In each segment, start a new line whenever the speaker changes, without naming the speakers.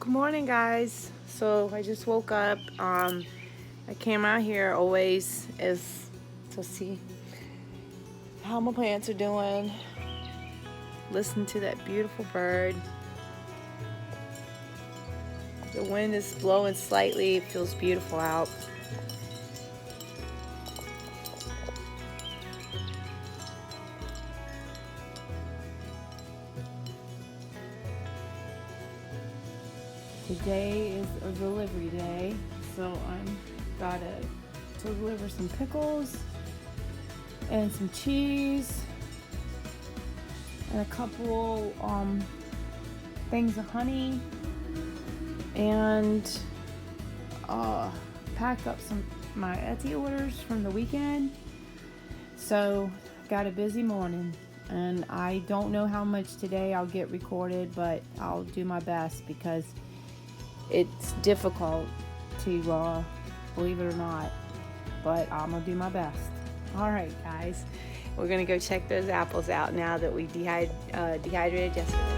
Good morning, guys. So I just woke up. I came out here always is to see how my plants are doing. Listen to that beautiful bird. The wind is blowing slightly. It feels beautiful out. Today is a delivery day, so I'm gotta deliver some pickles and some cheese and a couple things of honey and pack up some my Etsy orders from the weekend. So got a busy morning, and I don't know how much today I'll get recorded, but I'll do my best because it's difficult to believe it or not, but I'm gonna do my best. All right, guys, we're gonna go check those apples out now that we dehydrated yesterday.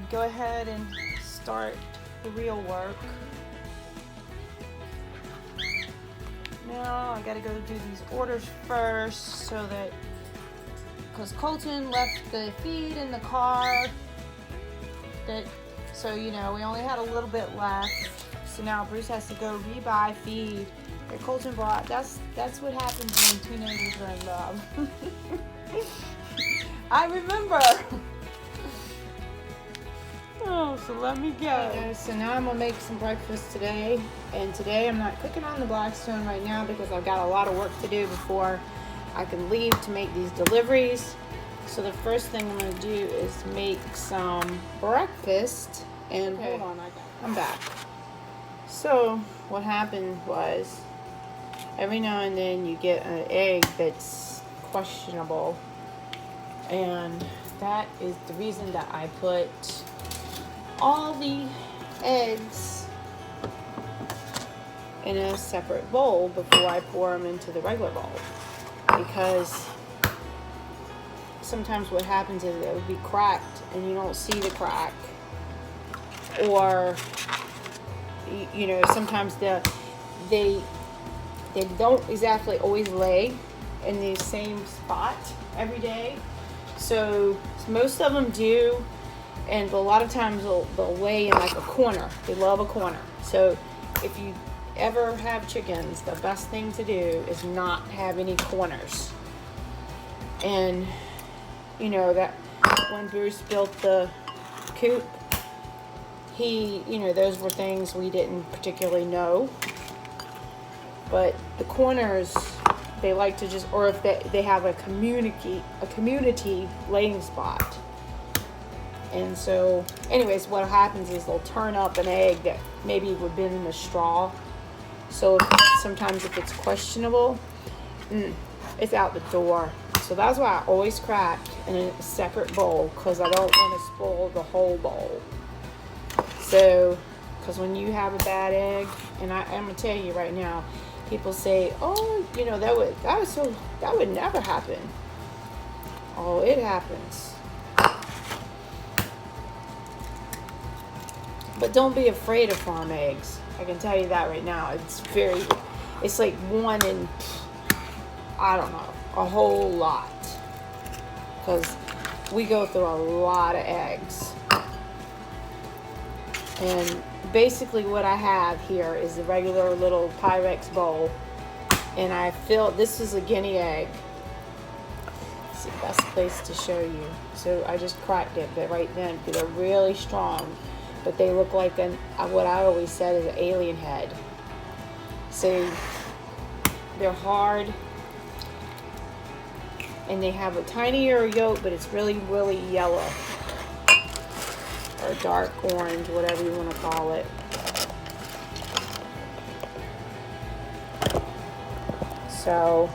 Go ahead and start the real work. Now I gotta go do these orders first, so that because Colton left the feed in the car, so you know we only had a little bit left. So now Bruce has to go rebuy feed that Colton bought. That's what happens when teenagers are in love. I remember. Oh, so let me go. Okay, so now I'm gonna make some breakfast today, and today I'm not cooking on the Blackstone right now because I've got a lot of work to do before I can leave to make these deliveries. So the first thing I'm gonna do is make some breakfast. And hold on, I'm back. So what happened was, every now and then you get an egg that's questionable, and that is the reason that I put all the eggs in a separate bowl before I pour them into the regular bowl, because sometimes what happens is it will be cracked and you don't see the crack, or you know, sometimes they don't exactly always lay in the same spot every day. So most of them do, and a lot of times they'll lay in like a corner. They love a corner. So if you ever have chickens, the best thing to do is not have any corners. And you know that when Bruce built the coop, those were things we didn't particularly know. But the corners, they like to just, or if they have a community laying spot. And so, anyways, what happens is they'll turn up an egg that maybe would have been in a straw. So sometimes if it's questionable, it's out the door. So that's why I always crack in a separate bowl, because I don't want to spoil the whole bowl. So, because when you have a bad egg, and I'm gonna tell you right now, people say, "Oh, you know that would never happen." Oh, it happens. But don't be afraid of farm eggs. I can tell you that right now. It's like one in, I don't know, a whole lot. Because we go through a lot of eggs. And basically what I have here is a regular little Pyrex bowl. And this is a guinea egg. It's the best place to show you. So I just cracked it, but right then, they're really strong. But they look like what I always said is an alien head. So they're hard. and they have a tinier yolk, but it's really, really yellow or dark orange, whatever you want to call it. So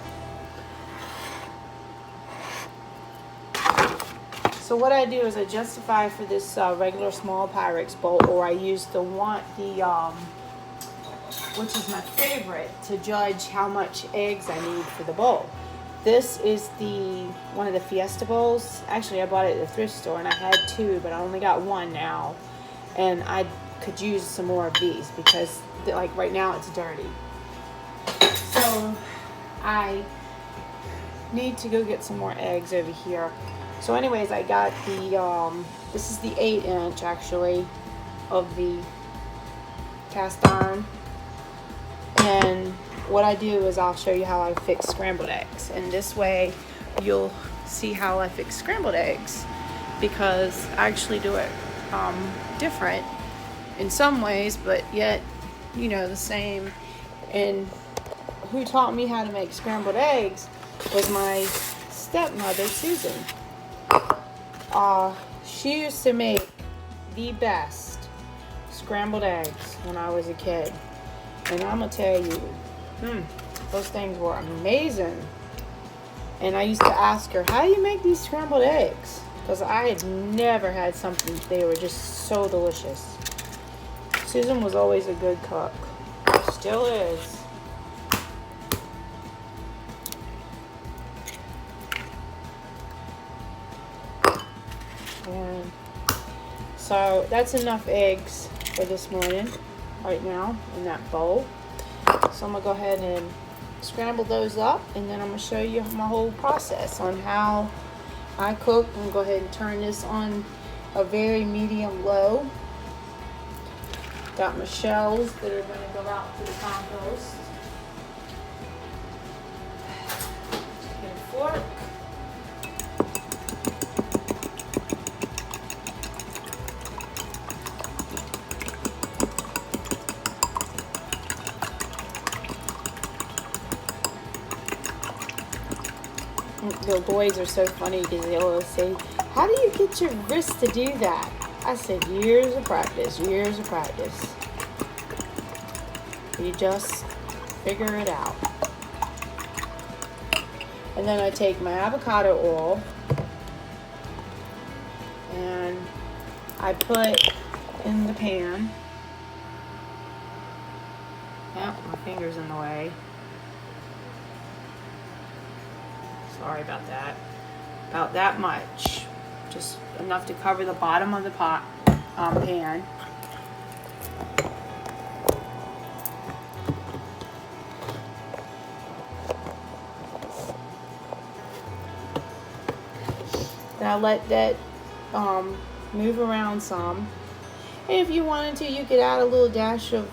what I do is I justify for this regular small Pyrex bowl, or I use the which is my favorite, to judge how much eggs I need for the bowl. This is one of the Fiesta bowls. Actually, I bought it at the thrift store, and I had 2, but I only got 1 now. And I could use some more of these because, like, right now it's dirty. So I need to go get some more eggs over here. So anyways, I got this is the 8-inch actually of the cast iron. And what I do is I'll show you how I fix scrambled eggs. And this way you'll see how I fix scrambled eggs, because I actually do it different in some ways, but yet, you know, the same. And who taught me how to make scrambled eggs was my stepmother, Susan. She used to make the best scrambled eggs when I was a kid. And I'm gonna tell you, those things were amazing. And I used to ask her, how do you make these scrambled eggs? Because I had never had something, they were just so delicious. Susan was always a good cook. Still is. And so that's enough eggs for this morning right now in that bowl. So I'm gonna go ahead and scramble those up, and then I'm gonna show you my whole process on how I cook. I'm gonna go ahead and turn this on a very medium low. Got my shells that are gonna go out to the compost. Get a fork. The boys are so funny because they always say, how do you get your wrist to do that? I said, years of practice, years of practice. You just figure it out. And then I take my avocado oil and I put in the pan. Yeah, my finger's in the way. Sorry about that. About that much. Just enough to cover the bottom of the pan. Then I let that move around some. And if you wanted to, you could add a little dash of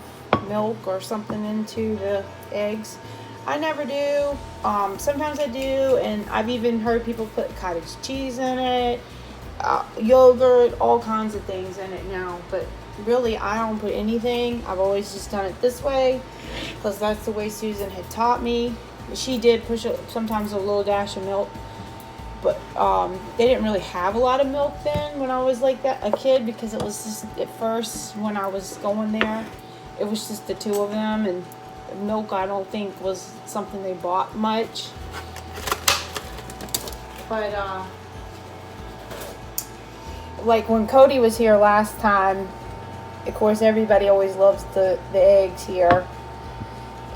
milk or something into the eggs. I never do. Sometimes I do, and I've even heard people put cottage cheese in it, yogurt, all kinds of things in it now. But really, I don't put anything. I've always just done it this way because that's the way Susan had taught me. She did push sometimes a little dash of milk, but they didn't really have a lot of milk then when I was like that, a kid, because it was just at first when I was going there, it was just the 2 of them, and milk I don't think was something they bought much. But like when Cody was here last time, of course everybody always loves the eggs here,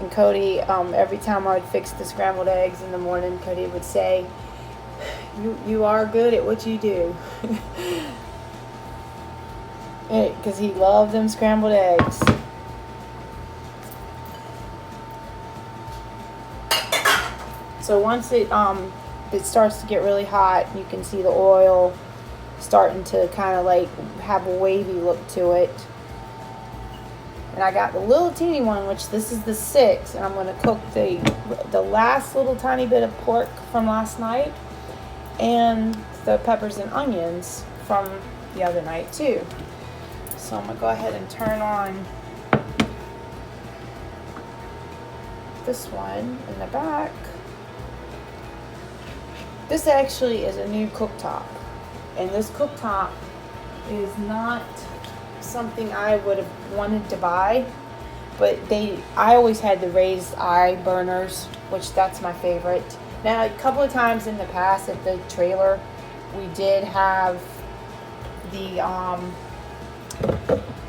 and Cody, every time I would fix the scrambled eggs in the morning, Cody would say, you are good at what you do. Because he loved them scrambled eggs. So once it starts to get really hot, you can see the oil starting to kind of like have a wavy look to it. And I got the little teeny one, which this is the 6, and I'm going to cook the last little tiny bit of pork from last night and the peppers and onions from the other night too. So I'm going to go ahead and turn on this one in the back. This actually is a new cooktop, and this cooktop is not something I would have wanted to buy, but I always had the raised eye burners, which that's my favorite. Now, a couple of times in the past at the trailer, we did have the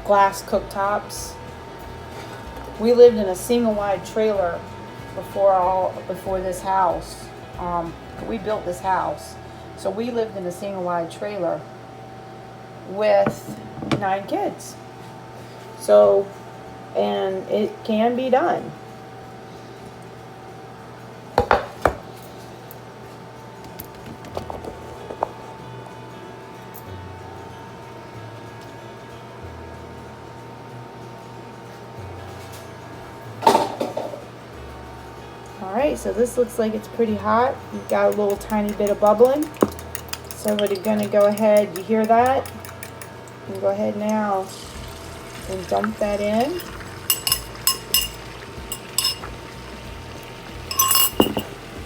glass cooktops. We lived in a single wide trailer before this house. We built this house, so we lived in a single wide trailer with 9 kids. So, and it can be done. Alright, so this looks like it's pretty hot. We've got a little tiny bit of bubbling. So we're going to go ahead, you hear that? And go ahead now and dump that in.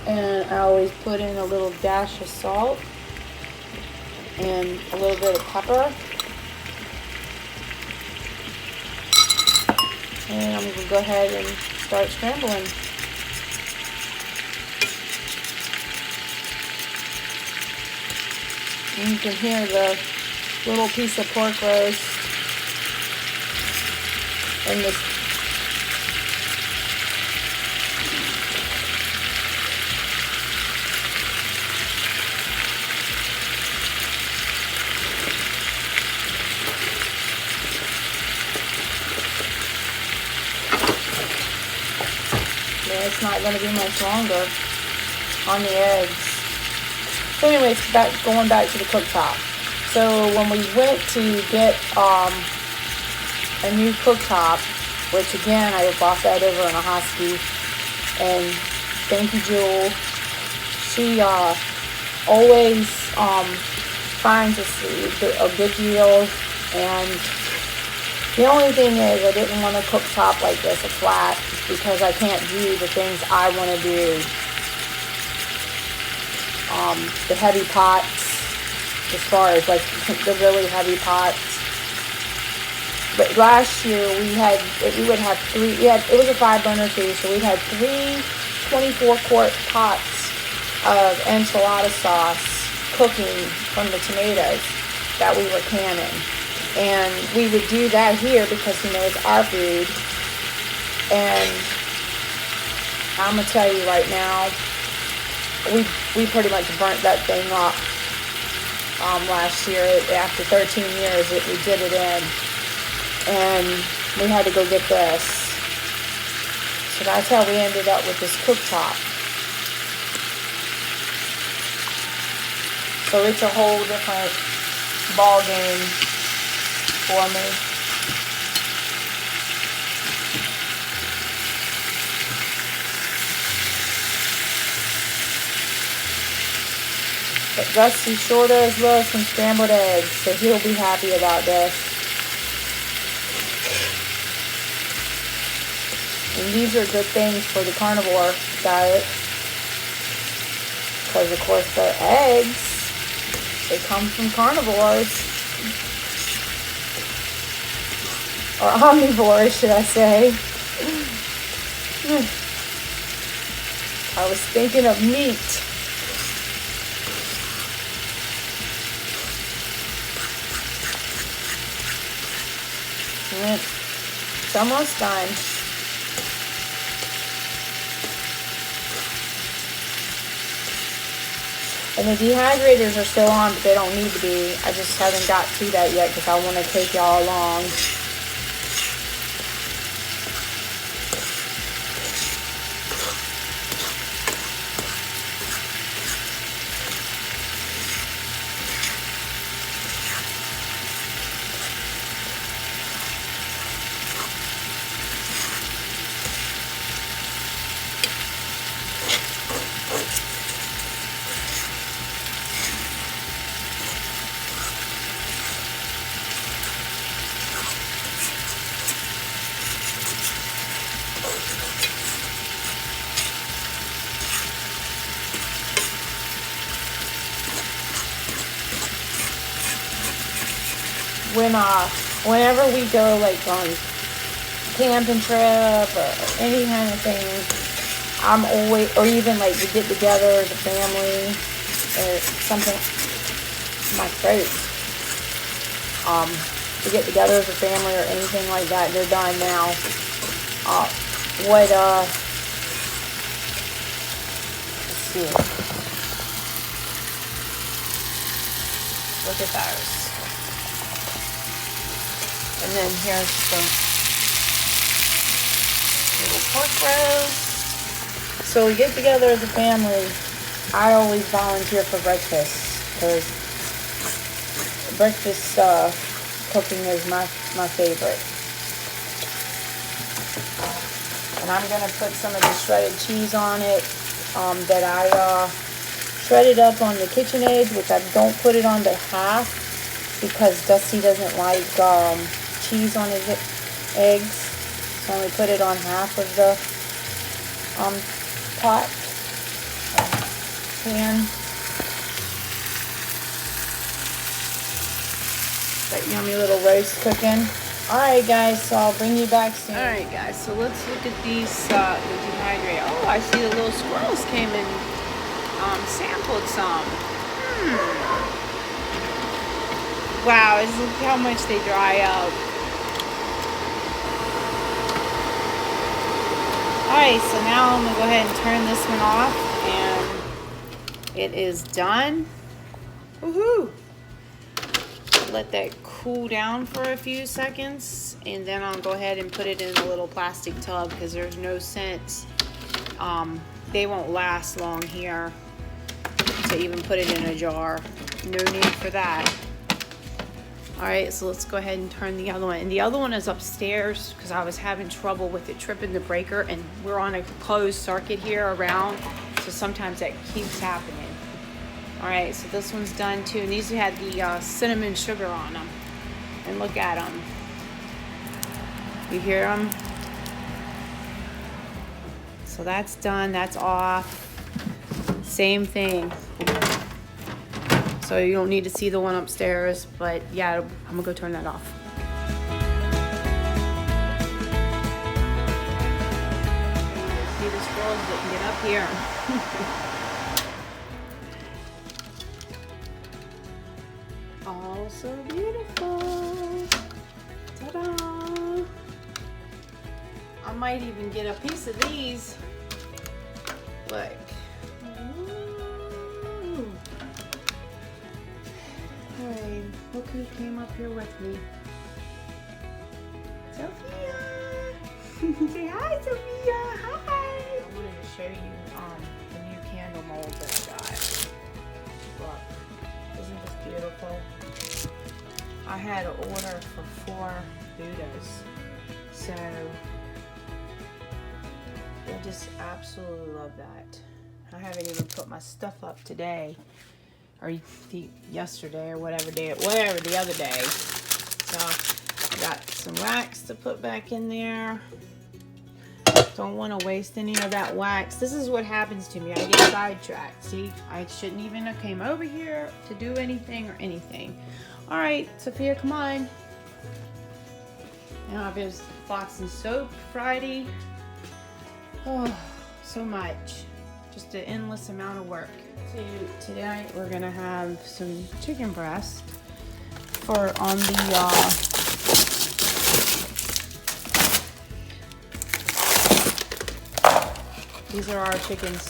And I always put in a little dash of salt and a little bit of pepper. And I'm going to go ahead and start scrambling. And you can hear the little piece of pork roast and this. Yeah, it's not going to be much longer on the eggs. So anyways, going back to the cooktop. So when we went to get a new cooktop, which again, I bought that over in a Hosky, and thank you, Jewel. She always finds a good deal, and the only thing is I didn't want a cooktop like this, a flat, because I can't do the things I want to do. The heavy pots, as far as like the really heavy pots. But last year we would have three. It was a 5-burner too, so we had 3 24-quart pots of enchilada sauce cooking from the tomatoes that we were canning, and we would do that here because it's our food. And I'm gonna tell you right now, we pretty much burnt that thing up last year. After 13 years, we did it in, and we had to go get this. So that's how we ended up with this cooktop. So it's a whole different ball game for me. But Rusty sure does love some scrambled eggs, so he'll be happy about this. And these are good things for the carnivore diet, because of course the eggs, they come from carnivores, or omnivores, should I say. I was thinking of meat. It's almost done. And the dehydrators are still on, but they don't need to be. I just haven't got to that yet because I want to take y'all along. whenever we go like on camping trip or any kind of thing, I'm always, or even like we get together as a family or something. My throat. We get together as a family or anything like that. They're done now. Let's see. Look at those. And then here's the little pork roast. So we get together as a family. I always volunteer for breakfast because breakfast cooking is my favorite. And I'm going to put some of the shredded cheese on it that I shredded up on the KitchenAid, which I don't put it on to half because Dusty doesn't like cheese on his eggs. So I only put it on half of the pot pan. That yummy little roast cooking. Alright guys, so I'll bring you back soon. Alright guys, so let's look at these, the dehydrated. Oh, I see the little squirrels came and sampled some. Wow, look how much they dry up. Alright, so now I'm going to go ahead and turn this one off, and it is done. Woohoo! Let that cool down for a few seconds, and then I'll go ahead and put it in a little plastic tub because there's no sense. They won't last long here to even put it in a jar. No need for that. Alright, so let's go ahead and turn the other one. And the other one is upstairs because I was having trouble with it tripping the breaker, and we're on a closed circuit here around, so sometimes that keeps happening. Alright, so this one's done too. And these had the cinnamon sugar on them. And look at them. You hear them? So that's done. That's off. Same thing. So you don't need to see the one upstairs. But yeah, I'm going to go turn that off. See the squirrels that can get up here. Oh, so beautiful. Ta-da! I might even get a piece of these. Look. Alright, look who came up here with me. Sophia! Say hi, Sophia! Hi! I wanted to show you the new candle mold that I got. Look. Isn't this beautiful? I had an order for 4 Buddhas, so I just absolutely love that. I haven't even put my stuff up today, or yesterday, or whatever day, whatever the other day. So I got some wax to put back in there. Don't want to waste any of that wax. This is what happens to me. I get sidetracked. See, I shouldn't even have came over here to do anything or anything. All right, Sophia, come on. Now there's Fox and Soap Friday. Oh, so much. Just an endless amount of work. So tonight we're gonna have some chicken breast for on the these are our chickens,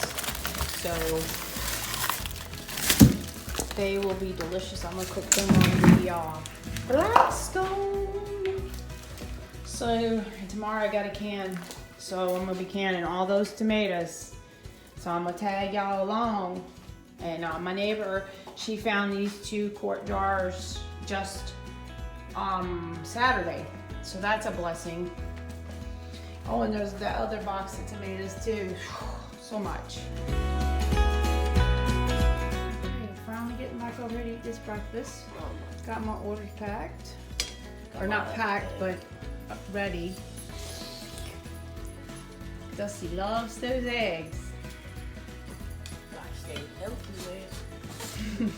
so they will be delicious. I'm gonna cook them on the BLACKSTONE. So tomorrow I got a can, so I'm gonna be canning all those tomatoes. So I'm gonna tag y'all along. And my neighbor, she found these 2-quart jars just Saturday, so that's a blessing. Oh, and there's the other box of tomatoes too. So much. Finally getting back over here to eat this breakfast. Got my orders packed. Or not packed, but ready. Dusty loves those eggs.
Gotta stay healthy, man.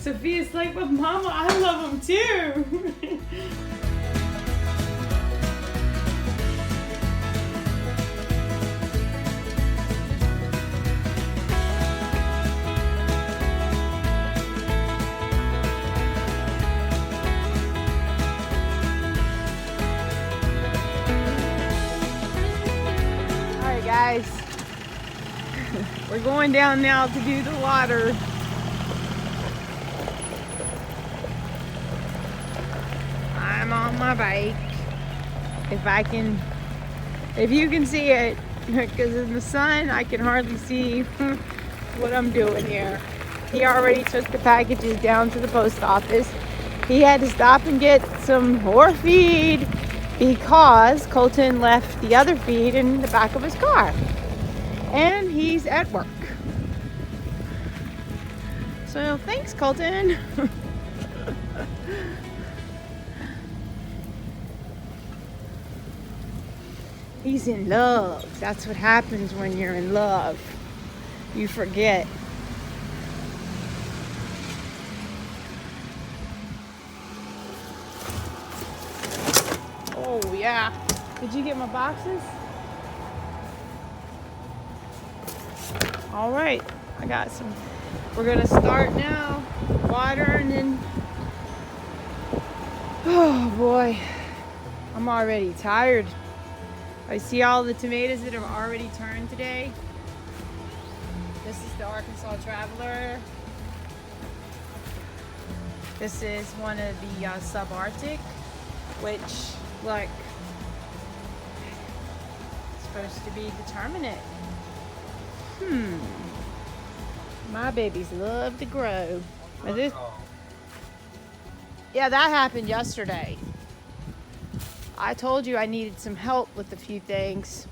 Sophia's like, but Mama, I love them too. Alright guys, we're going down now to do the water. I'm on my bike. If you can see it, because in the sun I can hardly see what I'm doing here. He already took the packages down to the post office. He had to stop and get some more feed because Colton left the other feed in the back of his car. And he's at work. So thanks, Colton. He's in love. That's what happens when you're in love. You forget. Oh yeah. Did you get my boxes? All right, I got some. We're gonna start now. Water and then, oh boy, I'm already tired. I see all the tomatoes that have already turned today. This is the Arkansas Traveler. This is one of the subarctic, which look, it's supposed to be determinate. My babies love to grow. Yeah, that happened yesterday. I told you I needed some help with a few things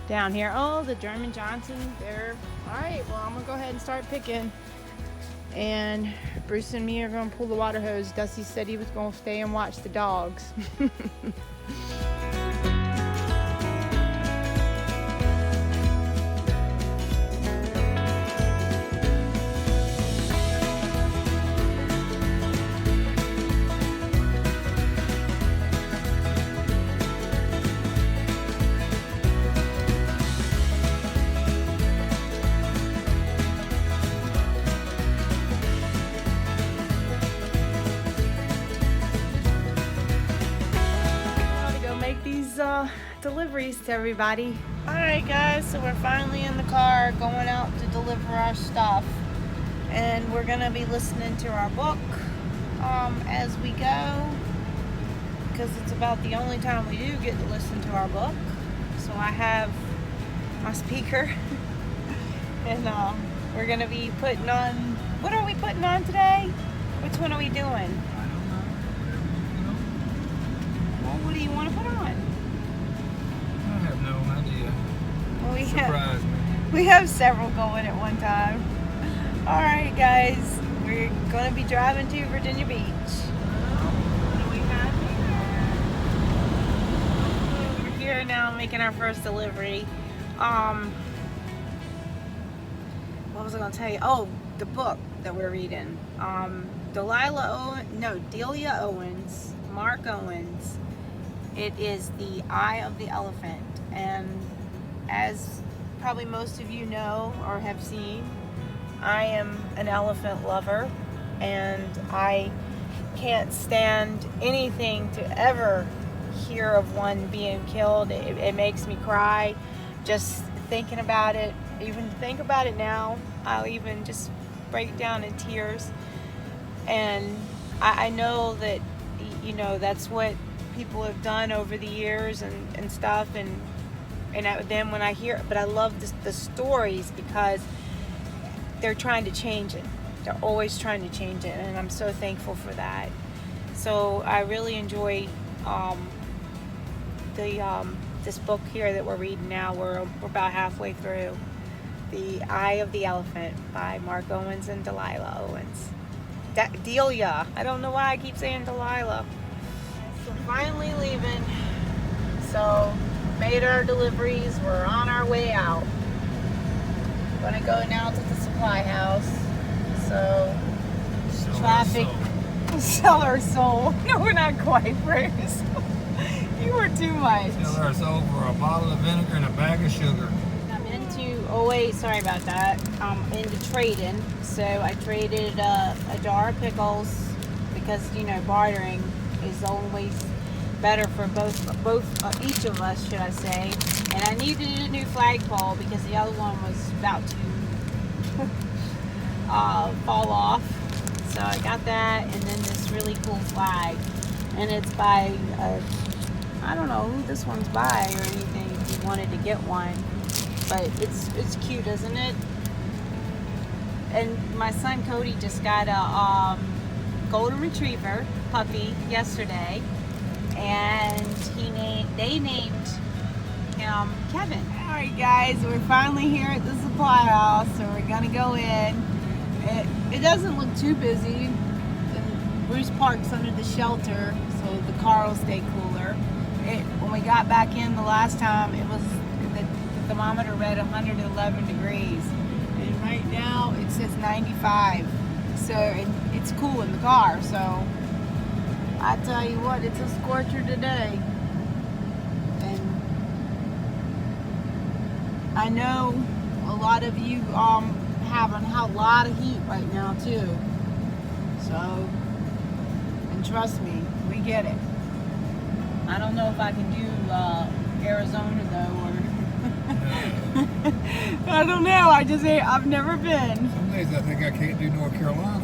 down here. Oh, the German Johnson, they're all right. Well, I'm gonna go ahead and start picking. And Bruce and me are gonna pull the water hose. Dusty said he was gonna stay and watch the dogs. Deliveries to everybody. Alright guys, so we're finally in the car going out to deliver our stuff, and we're gonna be listening to our book as we go, because it's about the only time we do get to listen to our book. So I have my speaker and we're gonna be putting on, what are we putting on today? Which one are we doing?
I don't know.
Well, what do you want to put on?
I have no idea.
Well,
Surprise me.
we have several going at one time. Alright guys, we're going to be driving to Virginia Beach. What do we have here? We're here now making our first delivery. What was I going to tell you? Oh, the book that we're reading. Delia Owens, Mark Owens. It is The Eye of the Elephant, and as probably most of you know or have seen, I am an elephant lover, and I can't stand anything to ever hear of one being killed. It makes me cry just thinking about it. Even think about it now, I'll even just break down in tears. And I know that, you know, that's what people have done over the years and stuff, and then when I hear, but I love the stories because they're trying to change it. They're always trying to change it, and I'm so thankful for that. So I really enjoy this book here that we're reading now. We're about halfway through. The Eye of the Elephant by Mark Owens and Delilah Owens. Delia. I don't know why I keep saying Delilah. So finally leaving. So made our deliveries. We're on our way out. Gonna go now to the supply house. So traffic. Sell our soul. No, we're not quite, Bruce. You were too much.
Sell our soul for a bottle of vinegar and a bag of sugar.
I'm into, oh wait, sorry about that. I'm into trading. So I traded a jar of pickles because, you know, bartering is always better for each of us, should I say. And I needed a new flagpole because the other one was about to fall off. So I got that, and then this really cool flag. And it's by, I don't know who this one's by or anything if you wanted to get one. But it's cute, isn't it? And my son Cody just got a golden retriever puppy yesterday. And they named him Kevin.
Alright guys, we're finally here at the supply house, so we're gonna go in. It doesn't look too busy. And Bruce parks under the shelter so the car will stay cooler. When we got back in the last time, it was the thermometer read 111 degrees. And right now it says 95. So it's cool in the car. So I tell you what, it's a scorcher today. And I know a lot of you having a lot of heat right now too. So, and trust me, we get it. I don't know if I can do Arizona though, or I don't know. I've never been.
Some days I think I can't do North Carolina.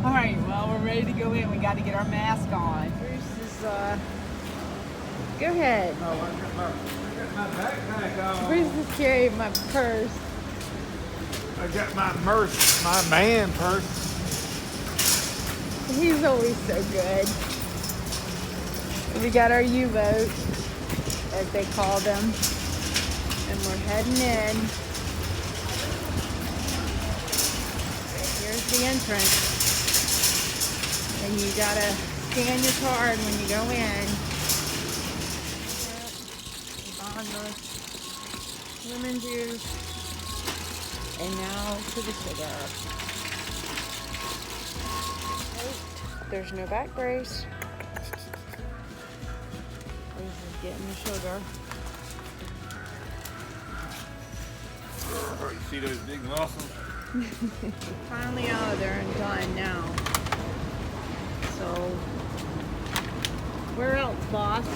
All right, well, we're ready to go in. We got to get our mask on. Bruce is, go ahead.
Oh, I got my backpack on.
Bruce is carrying my purse.
I got my man purse.
He's always so good. We got our U-boat, as they call them, and we're heading in. Here's the entrance. And you gotta scan your card when you go in. Lemon juice. And now to the sugar. Nope, there's no back brace. This is getting the sugar.
You see those big muscles?
Finally out of there and done now. So, where else, boss?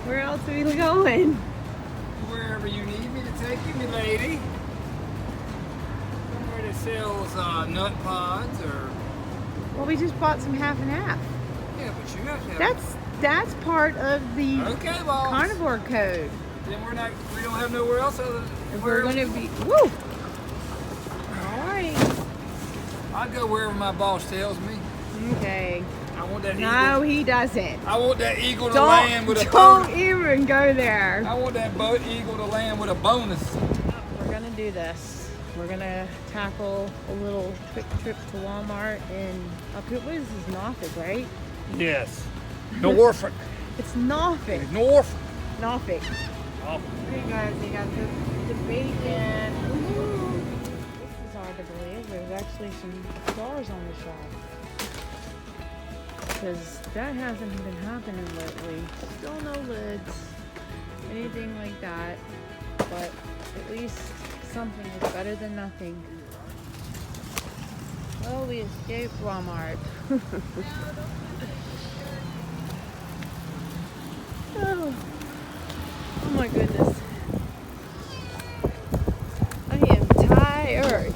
Where else are we going?
Wherever you need me to take you, me lady. Somewhere that sells nut pods or...
Well, we just bought some half and half.
Yeah, but you have to have...
That's part of the
Okay, boss.
carnivore code.
Then we don't have nowhere else other than...
If we're gonna be... Woo! Alright.
I'll go wherever my boss tells me.
Okay.
I want that
No,
eagle.
he doesn't.
I want that eagle to land with a
Don't
bonus.
even go there.
I want that eagle to land with a bonus.
We're gonna do this. We're gonna tackle a little quick trip to Walmart and up here. What is this, Norfolk, right?
Yes. Norfolk.
It's Norfolk.
Norfolk.
Norfolk. Hey guys, they got the bacon. Woo-hoo. This is hard to believe. There's actually some stars on the shelf. Because that hasn't been happening lately. Still no lids. Anything like that. But at least something is better than nothing. Well, we escaped Walmart. Oh my goodness. I am tired.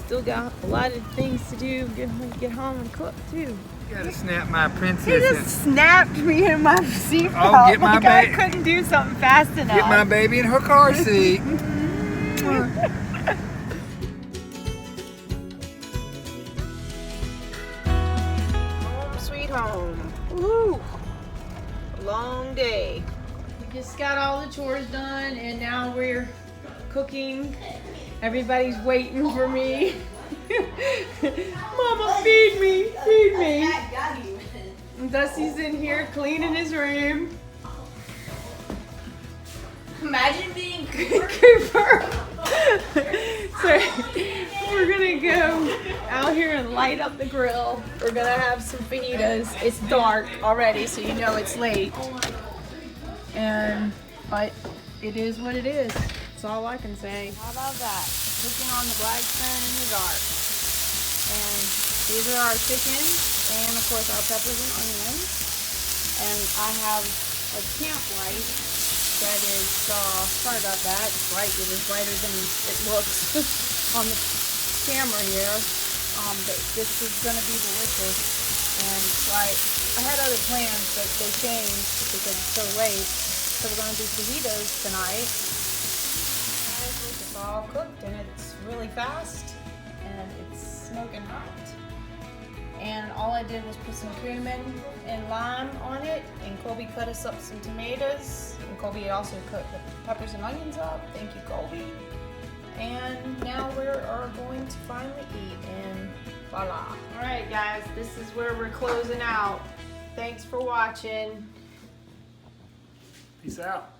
Still got a lot of things to do. Get home and cook too.
You gotta snap my princess.
He just snapped me in my seatbelt.
Oh, get my
I
ba-
couldn't do something fast enough.
Get my baby in her car seat.
Home sweet home. Woo! Long day. We just got all the chores done and now we're cooking. Everybody's waiting for me. Mama, feed me, feed me. And Dusty's in here cleaning his room.
Imagine being
Cooper. we're gonna go out here and light up the grill. We're gonna have some fajitas. It's dark already, so you know it's late. But it is what it is. That's all I can say.
How about that? Cooking on the BLACKSTONE in the dark. And these are our chicken, and of course our peppers and onions. And I have a camp light that is, sorry about that, it's bright. It was brighter than it looks on the camera here. But this is going to be delicious. And I had other plans, but they changed because it's so late. So we're going to do fajitas tonight. It's all cooked and it's really fast and it's smoking hot. And all I did was put some cumin and lime on it, and Colby cut us up some tomatoes, and Colby also cut the peppers and onions up. Thank you, Colby. And now we are going to finally eat, and voila. All right, guys, this is where we're closing out. Thanks for watching.
Peace out.